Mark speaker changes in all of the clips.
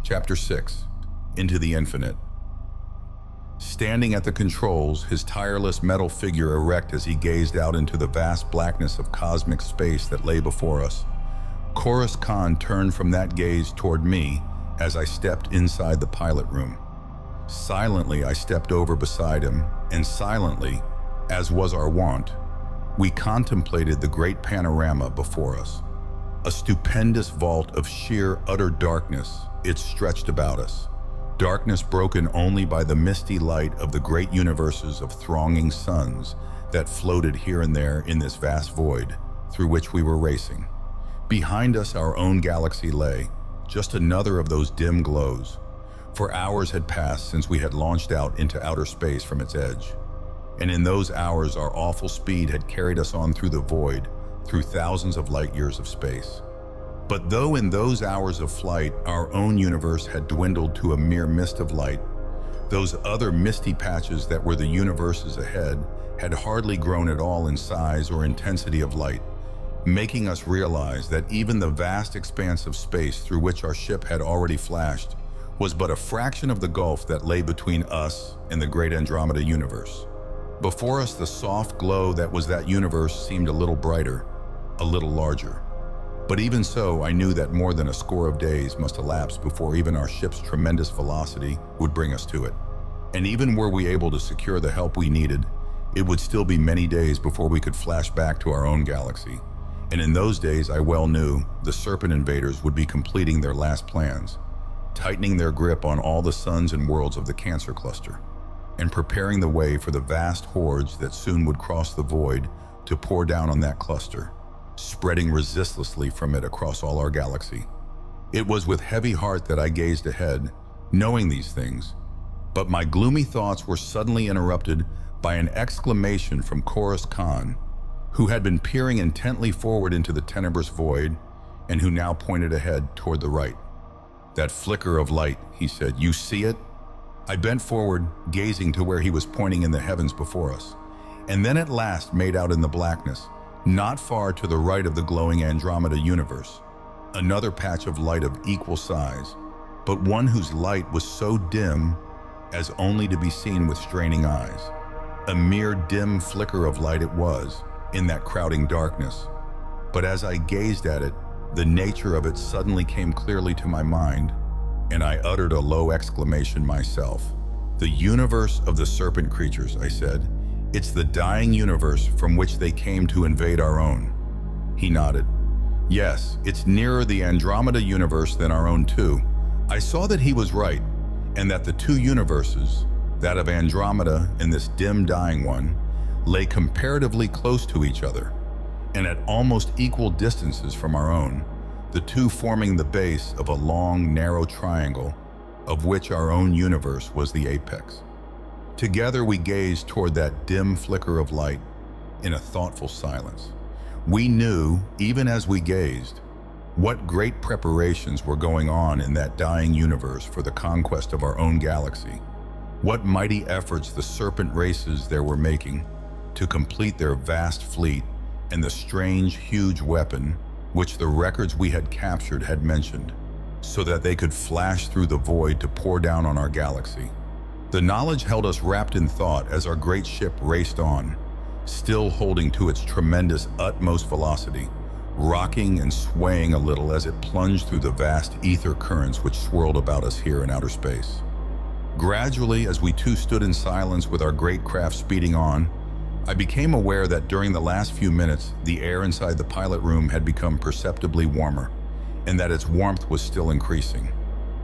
Speaker 1: Chapter 6. Into the Infinite. Standing at the controls, his tireless metal figure erect as he gazed out into the vast blackness of cosmic space that lay before us, Chorus Khan turned from that gaze toward me as I stepped inside the pilot room. Silently, I stepped over beside him, and silently, as was our wont, we contemplated the great panorama before us. A stupendous vault of sheer, utter darkness, it stretched about us. Darkness broken only by the misty light of the great universes of thronging suns that floated here and there in this vast void through which we were racing. Behind us, our own galaxy lay, just another of those dim glows. For hours had passed since we had launched out into outer space from its edge. And in those hours, our awful speed had carried us on through the void, through thousands of light years of space. But though in those hours of flight, our own universe had dwindled to a mere mist of light, those other misty patches that were the universes ahead had hardly grown at all in size or intensity of light, making us realize that even the vast expanse of space through which our ship had already flashed was but a fraction of the gulf that lay between us and the great Andromeda universe. Before us, the soft glow that was that universe seemed a little brighter, a little larger. But even so, I knew that more than a score of days must elapse before even our ship's tremendous velocity would bring us to it. And even were we able to secure the help we needed, it would still be many days before we could flash back to our own galaxy. And in those days, I well knew the Serpent invaders would be completing their last plans, tightening their grip on all the suns and worlds of the Cancer Cluster, and preparing the way for the vast hordes that soon would cross the void to pour down on that cluster, spreading resistlessly from it across all our galaxy. It was with heavy heart that I gazed ahead, knowing these things, but my gloomy thoughts were suddenly interrupted by an exclamation from Chorus Khan, who had been peering intently forward into the tenebrous void and who now pointed ahead toward the right. "That flicker of light," he said, "you see it?" I bent forward, gazing to where he was pointing in the heavens before us, and then at last made out in the blackness, not far to the right of the glowing Andromeda universe, another patch of light of equal size, but one whose light was so dim as only to be seen with straining eyes. A mere dim flicker of light it was, in that crowding darkness. But as I gazed at it, the nature of it suddenly came clearly to my mind, and I uttered a low exclamation myself. "The universe of the serpent creatures," I said. "It's the dying universe from which they came to invade our own." He nodded. "Yes, it's nearer the Andromeda universe than our own too." I saw that he was right, and that the two universes, that of Andromeda and this dim dying one, lay comparatively close to each other, and at almost equal distances from our own, the two forming the base of a long, narrow triangle, of which our own universe was the apex. Together we gazed toward that dim flicker of light in a thoughtful silence. We knew, even as we gazed, what great preparations were going on in that dying universe for the conquest of our own galaxy, what mighty efforts the serpent races there were making to complete their vast fleet and the strange, huge weapon which the records we had captured had mentioned, so that they could flash through the void to pour down on our galaxy. The knowledge held us wrapped in thought as our great ship raced on, still holding to its tremendous utmost velocity, rocking and swaying a little as it plunged through the vast ether currents which swirled about us here in outer space. Gradually, as we two stood in silence with our great craft speeding on, I became aware that during the last few minutes, the air inside the pilot room had become perceptibly warmer, and that its warmth was still increasing.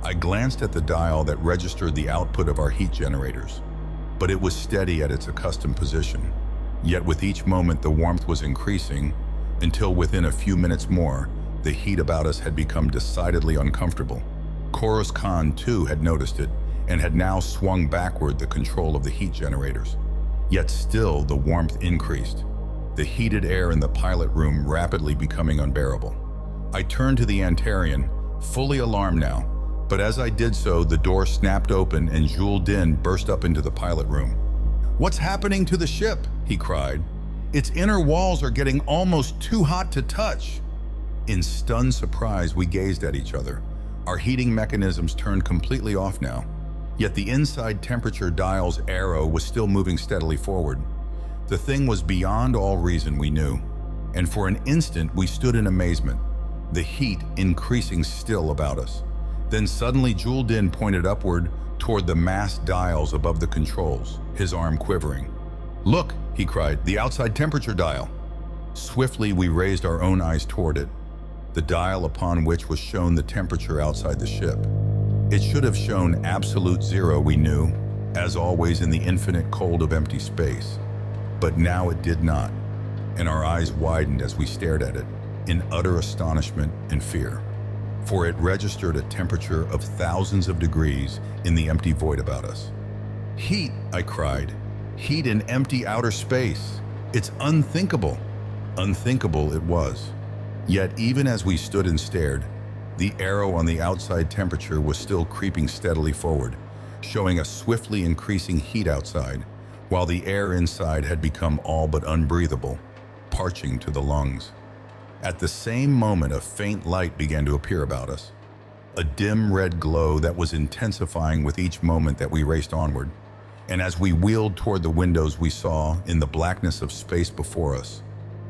Speaker 1: I glanced at the dial that registered the output of our heat generators, but it was steady at its accustomed position. Yet with each moment the warmth was increasing, until within a few minutes more, the heat about us had become decidedly uncomfortable. Chorus Khan too had noticed it, and had now swung backward the control of the heat generators. Yet still the warmth increased, the heated air in the pilot room rapidly becoming unbearable. I turned to the Antarian, fully alarmed now, but as I did so, the door snapped open and Jules Din burst up into the pilot room. "What's happening to the ship?" he cried. "Its inner walls are getting almost too hot to touch." In stunned surprise, we gazed at each other. Our heating mechanisms turned completely off now, yet the inside temperature dial's arrow was still moving steadily forward. The thing was beyond all reason, we knew, and for an instant we stood in amazement, the heat increasing still about us. Then suddenly Din pointed upward toward the massed dials above the controls, his arm quivering. "Look," he cried, "the outside temperature dial." Swiftly we raised our own eyes toward it, the dial upon which was shown the temperature outside the ship. It should have shown absolute zero, we knew, as always in the infinite cold of empty space. But now it did not, and our eyes widened as we stared at it, in utter astonishment and fear. For it registered a temperature of thousands of degrees in the empty void about us. "Heat," I cried. "Heat in empty outer space. It's unthinkable." Unthinkable it was. Yet even as we stood and stared, the arrow on the outside temperature was still creeping steadily forward, showing a swiftly increasing heat outside, while the air inside had become all but unbreathable, parching to the lungs. At the same moment, a faint light began to appear about us, a dim red glow that was intensifying with each moment that we raced onward. And as we wheeled toward the windows, we saw, in the blackness of space before us,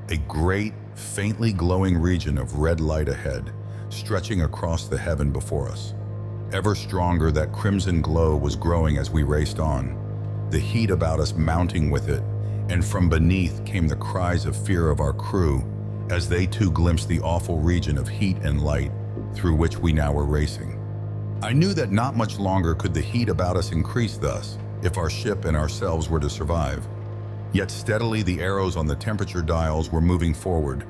Speaker 1: a great, faintly glowing region of red light ahead, stretching across the heaven before us. Ever stronger, that crimson glow was growing as we raced on, the heat about us mounting with it, and from beneath came the cries of fear of our crew as they too glimpsed the awful region of heat and light through which we now were racing. I knew that not much longer could the heat about us increase thus, if our ship and ourselves were to survive. Yet steadily the arrows on the temperature dials were moving forward,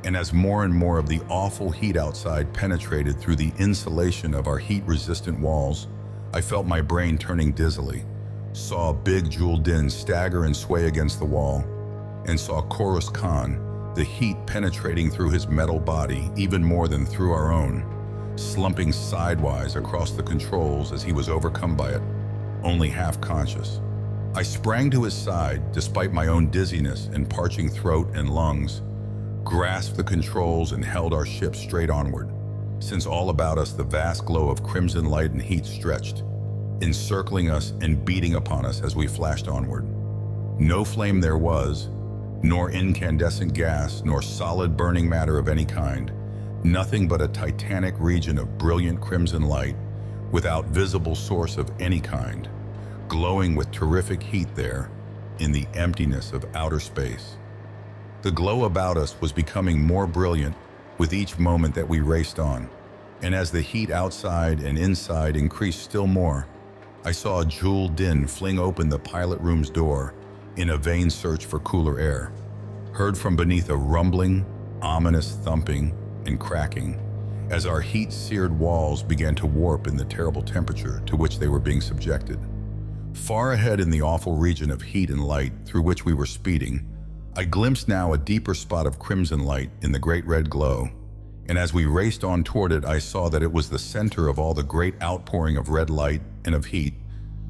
Speaker 1: and as more and more of the awful heat outside penetrated through the insulation of our heat-resistant walls, I felt my brain turning dizzily, saw big Din stagger and sway against the wall, and saw Chorus Khan, the heat penetrating through his metal body even more than through our own, slumping sidewise across the controls as he was overcome by it, only half conscious. I sprang to his side, despite my own dizziness and parching throat and lungs, grasped the controls and held our ship straight onward, since all about us the vast glow of crimson light and heat stretched, encircling us and beating upon us as we flashed onward. No flame there was, nor incandescent gas, nor solid burning matter of any kind, nothing but a titanic region of brilliant crimson light, without visible source of any kind, glowing with terrific heat there, in the emptiness of outer space. The glow about us was becoming more brilliant with each moment that we raced on, and as the heat outside and inside increased still more, I saw Din fling open the pilot room's door in a vain search for cooler air, heard from beneath a rumbling, ominous thumping and cracking, as our heat-seared walls began to warp in the terrible temperature to which they were being subjected. Far ahead in the awful region of heat and light through which we were speeding, I glimpsed now a deeper spot of crimson light in the great red glow, and as we raced on toward it, I saw that it was the center of all the great outpouring of red light and of heat,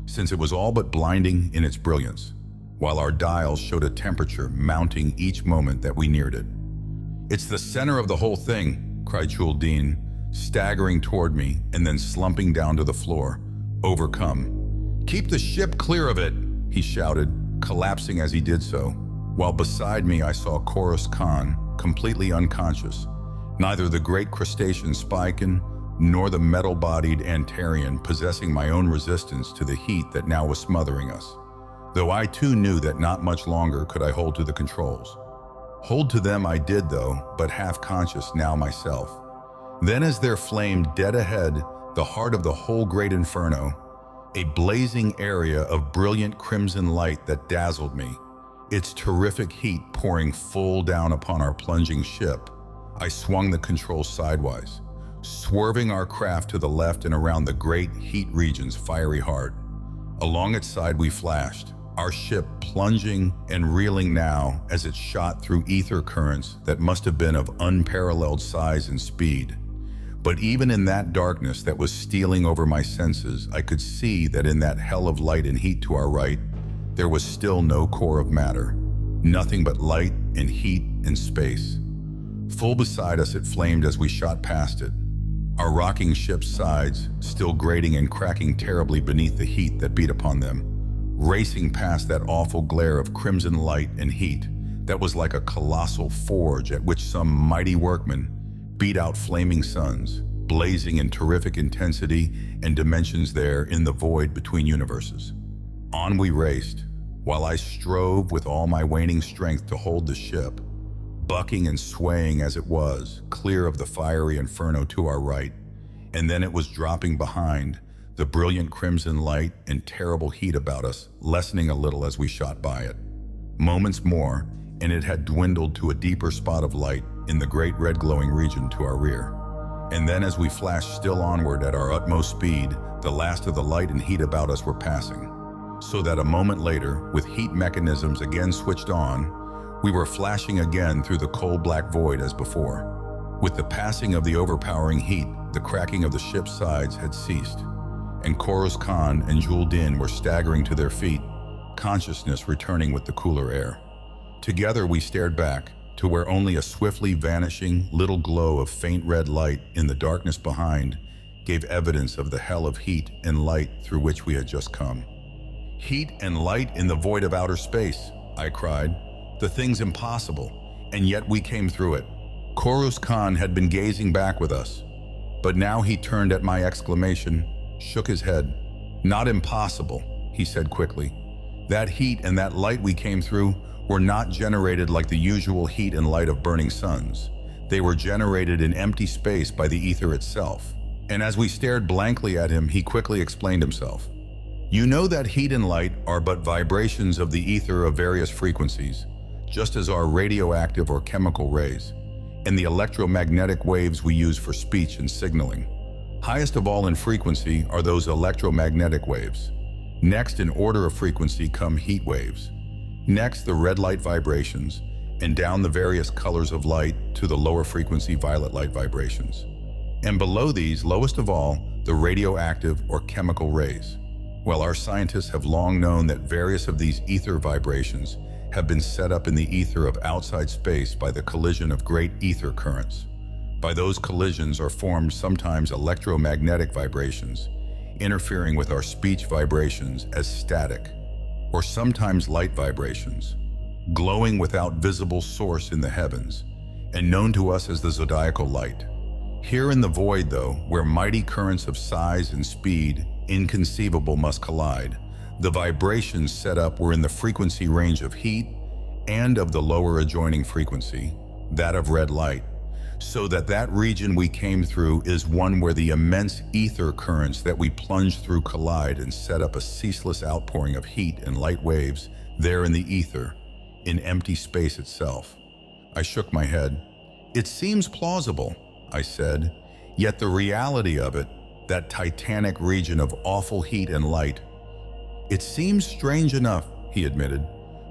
Speaker 1: since it was all but blinding in its brilliance, while our dials showed a temperature mounting each moment that we neared it. "It's the center of the whole thing," cried Din, staggering toward me and then slumping down to the floor, overcome. "Keep the ship clear of it," he shouted, collapsing as he did so, while beside me I saw Chorus Khan, completely unconscious, neither the great crustacean Spiken nor the metal-bodied Antarian possessing my own resistance to the heat that now was smothering us, though I too knew that not much longer could I hold to the controls. Hold to them I did though, but half conscious now myself. Then as there flamed dead ahead, the heart of the whole great inferno, a blazing area of brilliant crimson light that dazzled me, its terrific heat pouring full down upon our plunging ship, I swung the controls sidewise, swerving our craft to the left and around the great heat region's fiery heart. Along its side we flashed, our ship plunging and reeling now as it shot through ether currents that must have been of unparalleled size and speed. But even in that darkness that was stealing over my senses, I could see that in that hell of light and heat to our right, there was still no core of matter, nothing but light and heat and space. Full beside us it flamed as we shot past it, our rocking ship's sides still grating and cracking terribly beneath the heat that beat upon them, racing past that awful glare of crimson light and heat that was like a colossal forge at which some mighty workman beat out flaming suns, blazing in terrific intensity and dimensions there in the void between universes. On we raced, while I strove with all my waning strength to hold the ship, bucking and swaying as it was, clear of the fiery inferno to our right, and then it was dropping behind, the brilliant crimson light and terrible heat about us lessening a little as we shot by it. Moments more, and it had dwindled to a deeper spot of light in the great red glowing region to our rear. And then as we flashed still onward at our utmost speed, the last of the light and heat about us were passing, so that a moment later, with heat mechanisms again switched on, we were flashing again through the cold black void as before. With the passing of the overpowering heat, the cracking of the ship's sides had ceased, and Khoruz Khan and Jul Din were staggering to their feet, consciousness returning with the cooler air. Together we stared back to where only a swiftly vanishing little glow of faint red light in the darkness behind gave evidence of the hell of heat and light through which we had just come. Heat and light in the void of outer space, I cried. The thing's impossible, and yet we came through it. Khoruz Khan had been gazing back with us, but now he turned at my exclamation, shook his head. Not impossible, he said quickly. That heat and that light we came through were not generated like the usual heat and light of burning suns. They were generated in empty space by the ether itself. And as we stared blankly at him, he quickly explained himself. You know that heat and light are but vibrations of the ether of various frequencies, just as are radioactive or chemical rays, and the electromagnetic waves we use for speech and signaling. Highest of all in frequency are those electromagnetic waves. Next in order of frequency come heat waves. Next the red light vibrations, and down the various colors of light to the lower frequency violet light vibrations. And below these, lowest of all, the radioactive or chemical rays. Well, our scientists have long known that various of these ether vibrations have been set up in the ether of outside space by the collision of great ether currents. By those collisions are formed sometimes electromagnetic vibrations, interfering with our speech vibrations as static, or sometimes light vibrations, glowing without visible source in the heavens, and known to us as the zodiacal light. Here in the void, though, where mighty currents of size and speed inconceivable must collide, the vibrations set up were in the frequency range of heat and of the lower adjoining frequency, that of red light, so that that region we came through is one where the immense ether currents that we plunged through collide and set up a ceaseless outpouring of heat and light waves there in the ether, in empty space itself. I shook my head. It seems plausible, I said, yet the reality of it, that titanic region of awful heat and light, it seems strange enough, he admitted,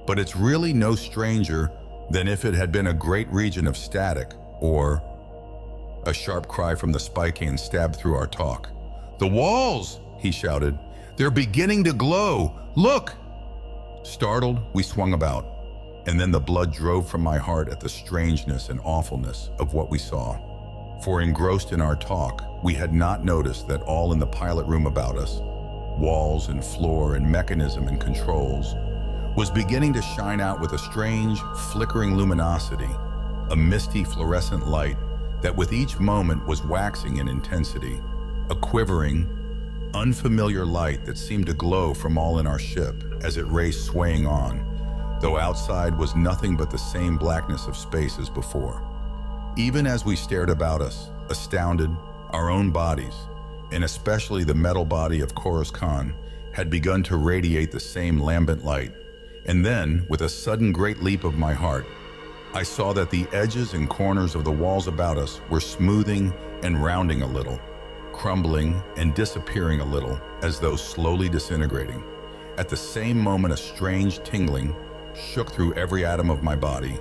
Speaker 1: but it's really no stranger than if it had been a great region of static, or... A sharp cry from the spike hand stabbed through our talk. The walls, he shouted. They're beginning to glow. Look! Startled, we swung about, and then the blood drove from my heart at the strangeness and awfulness of what we saw. For engrossed in our talk, we had not noticed that all in the pilot room about us, walls and floor and mechanism and controls, was beginning to shine out with a strange, flickering luminosity, a misty fluorescent light that with each moment was waxing in intensity, a quivering, unfamiliar light that seemed to glow from all in our ship as it raced swaying on, though outside was nothing but the same blackness of space as before. Even as we stared about us, astounded, our own bodies, and especially the metal body of Khoruz Khan, had begun to radiate the same lambent light. And then, with a sudden great leap of my heart, I saw that the edges and corners of the walls about us were smoothing and rounding a little, crumbling and disappearing a little, as though slowly disintegrating. At the same moment, a strange tingling shook through every atom of my body,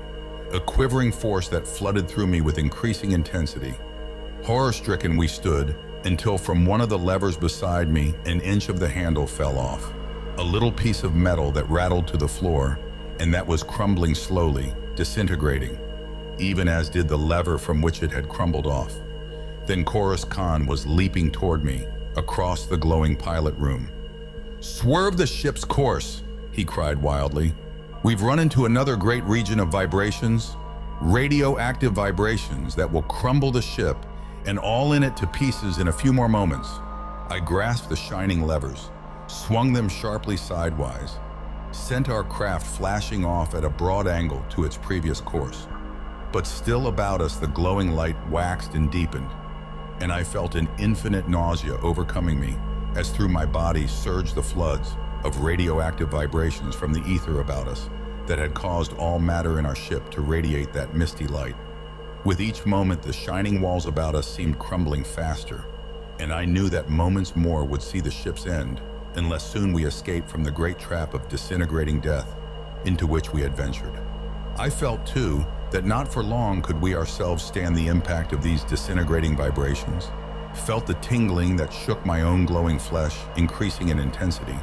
Speaker 1: a quivering force that flooded through me with increasing intensity. Horror-stricken we stood, until from one of the levers beside me, an inch of the handle fell off. A little piece of metal that rattled to the floor, and that was crumbling slowly, disintegrating, even as did the lever from which it had crumbled off. Then Chorus Khan was leaping toward me, across the glowing pilot room. "Swerve the ship's course," he cried wildly. "We've run into another great region of vibrations, radioactive vibrations that will crumble the ship and all in it to pieces in a few more moments." I grasped the shining levers, swung them sharply sidewise, sent our craft flashing off at a broad angle to its previous course. But still about us the glowing light waxed and deepened, and I felt an infinite nausea overcoming me as through my body surged the floods of radioactive vibrations from the ether about us that had caused all matter in our ship to radiate that misty light. With each moment, the shining walls about us seemed crumbling faster, and I knew that moments more would see the ship's end, unless soon we escaped from the great trap of disintegrating death into which we had ventured. I felt, too, that not for long could we ourselves stand the impact of these disintegrating vibrations, felt the tingling that shook my own glowing flesh, increasing in intensity.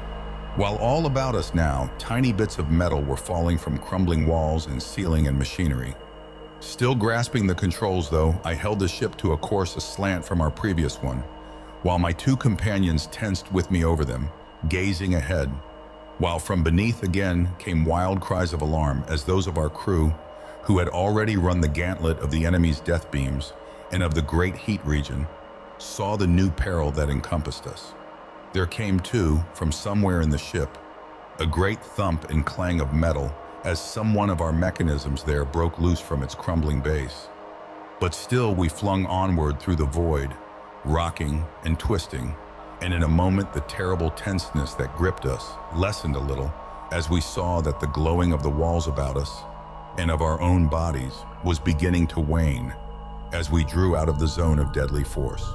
Speaker 1: While all about us now, tiny bits of metal were falling from crumbling walls and ceiling and machinery. Still grasping the controls, though, I held the ship to a course aslant from our previous one, while my two companions tensed with me over them, gazing ahead, while from beneath again came wild cries of alarm as those of our crew, who had already run the gauntlet of the enemy's death beams and of the great heat region, saw the new peril that encompassed us. There came, too, from somewhere in the ship, a great thump and clang of metal as some one of our mechanisms there broke loose from its crumbling base. But still we flung onward through the void, rocking and twisting, and in a moment the terrible tenseness that gripped us lessened a little as we saw that the glowing of the walls about us and of our own bodies was beginning to wane as we drew out of the zone of deadly force.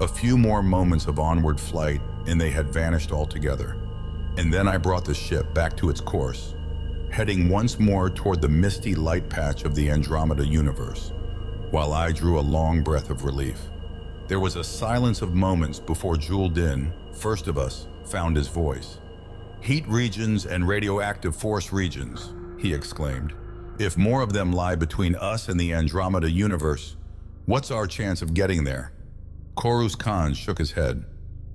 Speaker 1: A few more moments of onward flight and they had vanished altogether. And then I brought the ship back to its course, heading once more toward the misty light patch of the Andromeda universe, while I drew a long breath of relief. There was a silence of moments before Jul Din, first of us, found his voice. "Heat regions and radioactive force regions," he exclaimed. "If more of them lie between us and the Andromeda universe, what's our chance of getting there?" Chorus Khan shook his head.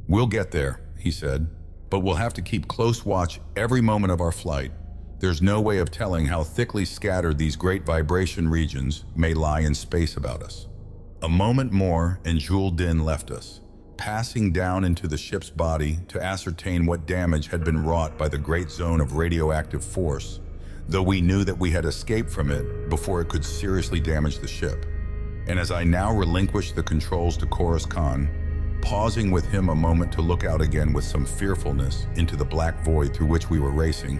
Speaker 1: "We'll get there," he said, "but we'll have to keep close watch every moment of our flight. There's no way of telling how thickly scattered these great vibration regions may lie in space about us." A moment more and Jul Din left us, passing down into the ship's body to ascertain what damage had been wrought by the great zone of radioactive force, though we knew that we had escaped from it before it could seriously damage the ship. And as I now relinquished the controls to Chorus Khan, pausing with him a moment to look out again with some fearfulness into the black void through which we were racing,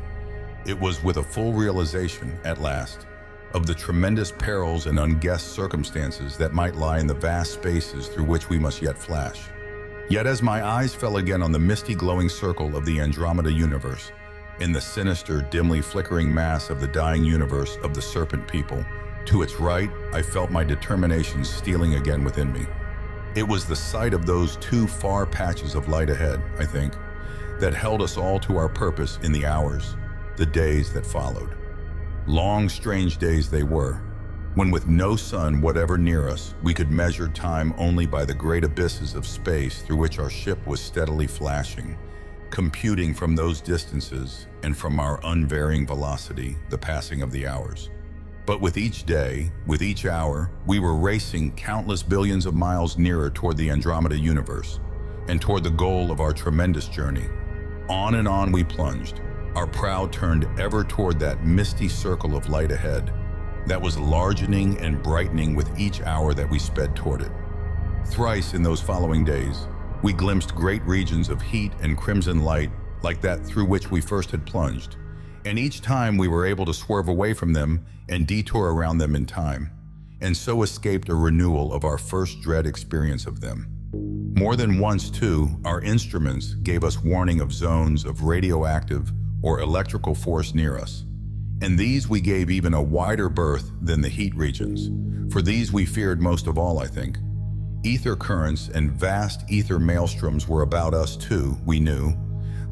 Speaker 1: it was with a full realization, at last, of the tremendous perils and unguessed circumstances that might lie in the vast spaces through which we must yet flash. Yet as my eyes fell again on the misty glowing circle of the Andromeda universe, in the sinister, dimly flickering mass of the dying universe of the Serpent people, to its right, I felt my determination stealing again within me. It was the sight of those two far patches of light ahead, I think, that held us all to our purpose in the hours, the days that followed. Long, strange days they were, when with no sun whatever near us, we could measure time only by the great abysses of space through which our ship was steadily flashing, computing from those distances and from our unvarying velocity the passing of the hours. But with each day, with each hour, we were racing countless billions of miles nearer toward the Andromeda universe and toward the goal of our tremendous journey. On and on we plunged, our prow turned ever toward that misty circle of light ahead that was largening and brightening with each hour that we sped toward it. Thrice in those following days, we glimpsed great regions of heat and crimson light like that through which we first had plunged, and each time we were able to swerve away from them and detour around them in time, and so escaped a renewal of our first dread experience of them. More than once, too, our instruments gave us warning of zones of radioactive or electrical force near us, and these we gave even a wider berth than the heat regions. For these we feared most of all, I think. Ether currents and vast ether maelstroms were about us too, we knew,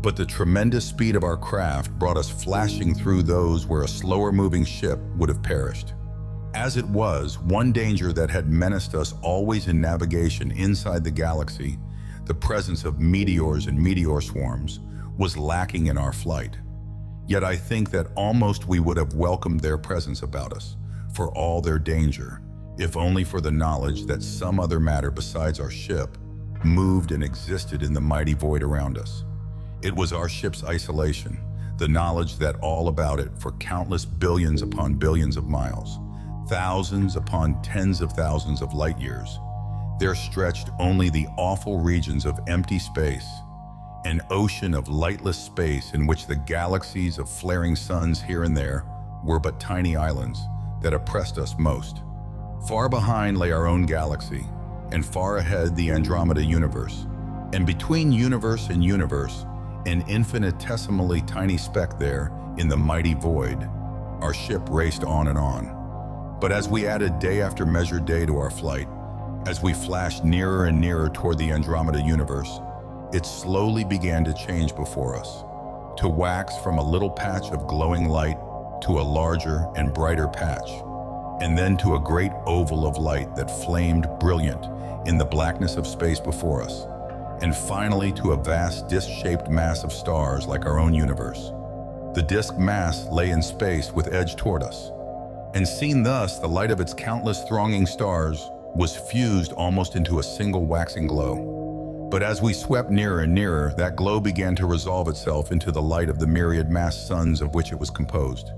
Speaker 1: but the tremendous speed of our craft brought us flashing through those where a slower moving ship would have perished. As it was, one danger that had menaced us always in navigation inside the galaxy, the presence of meteors and meteor swarms, was lacking in our flight. Yet I think that almost we would have welcomed their presence about us, for all their danger, if only for the knowledge that some other matter besides our ship moved and existed in the mighty void around us. It was our ship's isolation, the knowledge that all about it for countless billions upon billions of miles, thousands upon tens of thousands of light years, there stretched only the awful regions of empty space, an ocean of lightless space in which the galaxies of flaring suns here and there were but tiny islands that oppressed us most. Far behind lay our own galaxy, and far ahead the Andromeda universe. And between universe and universe, an infinitesimally tiny speck there in the mighty void, our ship raced on and on. But as we added day after measured day to our flight, as we flashed nearer and nearer toward the Andromeda universe, it slowly began to change before us, to wax from a little patch of glowing light to a larger and brighter patch, and then to a great oval of light that flamed brilliant in the blackness of space before us, and finally to a vast disc-shaped mass of stars like our own universe. The disk mass lay in space with edge toward us, and seen thus, the light of its countless thronging stars was fused almost into a single waxing glow. But as we swept nearer and nearer, that glow began to resolve itself into the light of the myriad massed suns of which it was composed.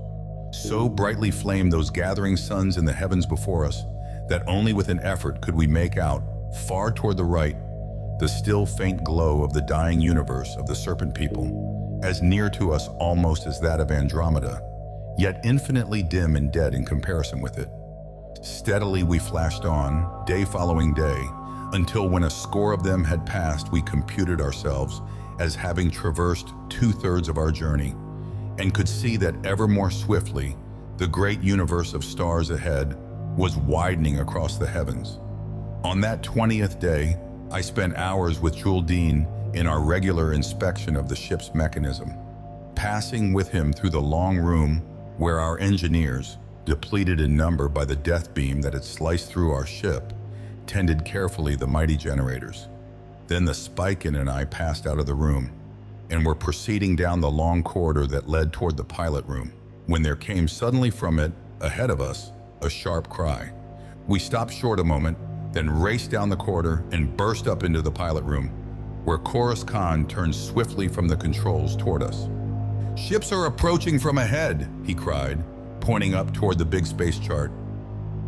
Speaker 1: So brightly flamed those gathering suns in the heavens before us that only with an effort could we make out, far toward the right, the still faint glow of the dying universe of the Serpent People, as near to us almost as that of Andromeda, yet infinitely dim and dead in comparison with it. Steadily we flashed on, day following day, until when a score of them had passed, we computed ourselves as having traversed 2/3 of our journey, and could see that ever more swiftly, the great universe of stars ahead was widening across the heavens. On that 20th day, I spent hours with Jules in our regular inspection of the ship's mechanism, passing with him through the long room where our engineers, depleted in number by the death beam that had sliced through our ship, tended carefully the mighty generators. Then the Spiken and I passed out of the room and were proceeding down the long corridor that led toward the pilot room, when there came suddenly from it, ahead of us, a sharp cry. We stopped short a moment, then raced down the corridor and burst up into the pilot room, where Chorus Khan turned swiftly from the controls toward us. "Ships are approaching from ahead," he cried, pointing up toward the big space chart.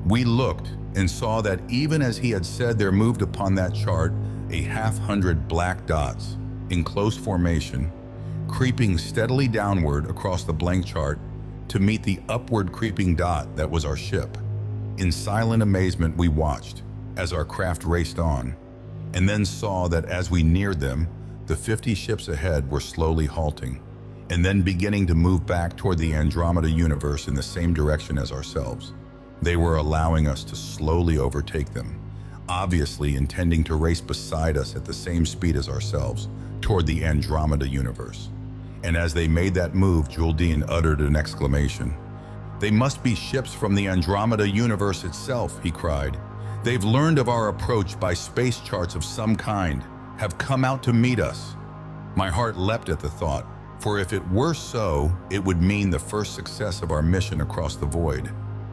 Speaker 1: We looked and saw that even as he had said, there moved upon that chart a 1/200 black dots in close formation, creeping steadily downward across the blank chart to meet the upward creeping dot that was our ship. In silent amazement we watched as our craft raced on, and then saw that as we neared them, the 50 ships ahead were slowly halting, and then beginning to move back toward the Andromeda universe in the same direction as ourselves. They were allowing us to slowly overtake them, obviously intending to race beside us at the same speed as ourselves toward the Andromeda universe. And as they made that move, Jules uttered an exclamation. "They must be ships from the Andromeda universe itself," he cried. "They've learned of our approach by space charts of some kind, have come out to meet us." My heart leapt at the thought, for if it were so, it would mean the first success of our mission across the void.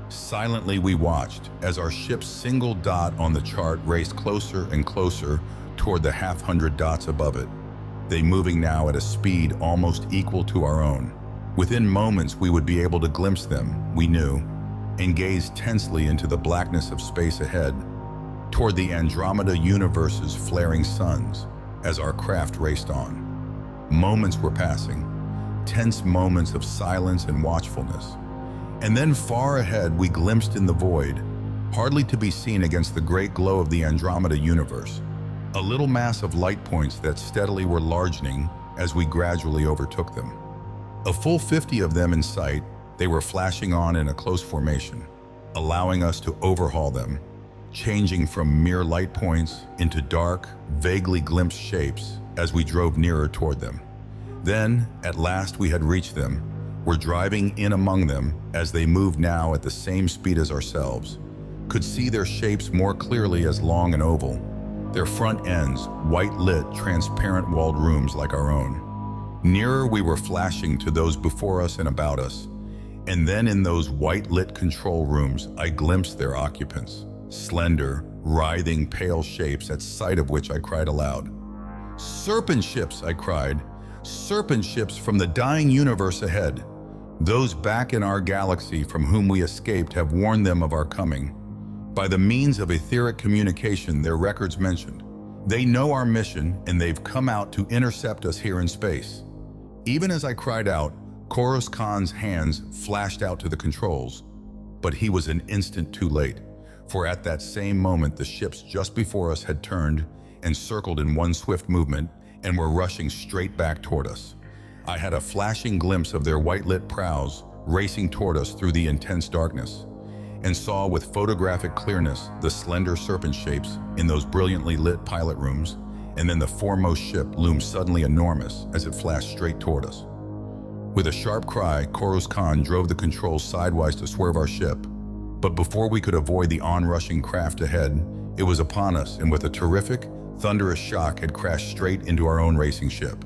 Speaker 1: Silently we watched as our ship's single dot on the chart raced closer and closer toward the 1/200 dots above it, they moving now at a speed almost equal to our own. Within moments we would be able to glimpse them, we knew, and gaze tensely into the blackness of space ahead, toward the Andromeda universe's flaring suns, as our craft raced on. Moments were passing, tense moments of silence and watchfulness. And then far ahead we glimpsed in the void, hardly to be seen against the great glow of the Andromeda universe, a little mass of light points that steadily were largening as we gradually overtook them. A full 50 of them in sight, they were flashing on in a close formation, allowing us to overhaul them, changing from mere light points into dark, vaguely glimpsed shapes as we drove nearer toward them. Then, at last we had reached them, were driving in among them as they moved now at the same speed as ourselves, could see their shapes more clearly as long and oval, their front ends white-lit, transparent-walled rooms like our own. Nearer we were flashing to those before us and about us, and then in those white-lit control rooms I glimpsed their occupants, slender, writhing, pale shapes at sight of which I cried aloud. "Serpent-ships!" I cried. "Serpent-ships from the dying universe ahead. Those back in our galaxy from whom we escaped have warned them of our coming. By the means of etheric communication their records mentioned. They know our mission and they've come out to intercept us here in space." Even as I cried out, Koros Khan's hands flashed out to the controls, but he was an instant too late, for at that same moment the ships just before us had turned and circled in one swift movement and were rushing straight back toward us. I had a flashing glimpse of their white-lit prows racing toward us through the intense darkness, and saw with photographic clearness the slender serpent shapes in those brilliantly lit pilot rooms, and then the foremost ship loomed suddenly enormous as it flashed straight toward us. With a sharp cry, Koros Khan drove the controls sidewise to swerve our ship, but before we could avoid the onrushing craft ahead, it was upon us and with a terrific, thunderous shock had crashed straight into our own racing ship.